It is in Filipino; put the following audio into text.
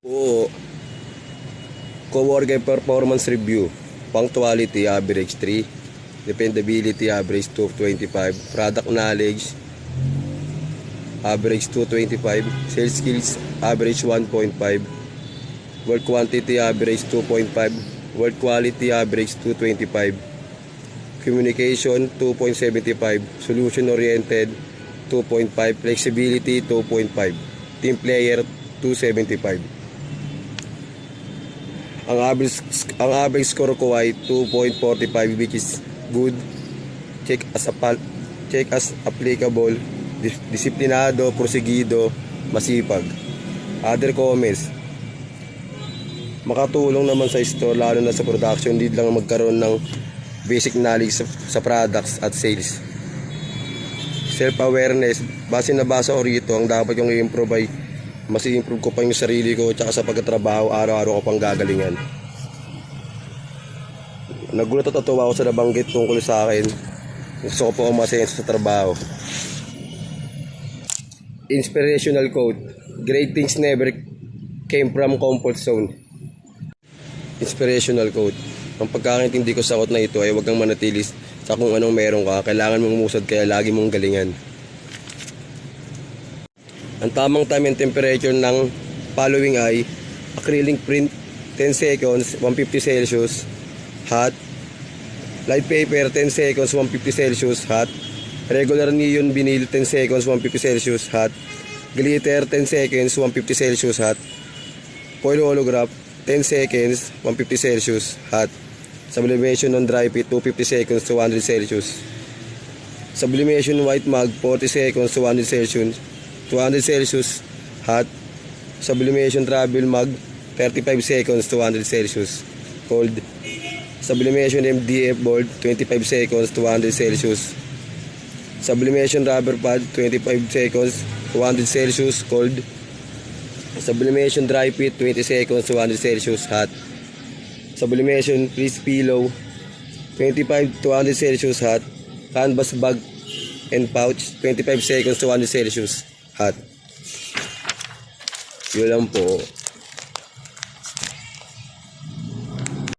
Oo, co-worker performance review. Punctuality average 3, dependability average 225, product knowledge average 225, sales skills average 1.5, work quantity average 2.5, work quality average 225, communication 2.75, solution oriented 2.5, flexibility 2.5, team player 275. Ang average score ko ay 2.45, which is good. Check as applicable, disiplinado, prosigido, masipag. Other comments: makatulong naman sa store, lalo na sa production. Need lang magkaroon ng basic knowledge sa products at sales. Self-awareness, base na basa ko rito, ang dapat yung i-improve ay mas i-improve ko pa yung sarili ko, tsaka sa pagtatrabaho, araw-araw ko pang gagalingan. Nagulat at natuwa ako sa nabanggit tungkol sa akin. Gusto ko po umasenso sa trabaho. Inspirational quote: great things never came from comfort zone. Inspirational quote: ang pagkakaintindi ko sa quote na ito ay huwag kang manatili sa kung anong meron ka, kailangan mong umusad, kaya lagi mong galingan. Ang tamang time and temperature ng following ay acrylic print 10 seconds 150 Celsius hot, light paper 10 seconds 150 Celsius hot, regular neon vinyl 10 seconds 150 Celsius hot, glitter 10 seconds 150 Celsius hot, foil holograph 10 seconds 150 Celsius hot, sublimation on dry fit 250 seconds to 100 Celsius, sublimation white mug 40 seconds to 100 Celsius 200 Celsius hot, sublimation travel mug 35 seconds to 100 Celsius cold, sublimation MDF board 25 seconds to 100 Celsius, sublimation rubber pad 25 seconds to 100 Celsius cold, sublimation dry fit 20 seconds to 100 Celsius hot, sublimation fleece pillow 25 to 100 Celsius hot, canvas bag and pouch 25 seconds to 100 Celsius hot. Yun lang po.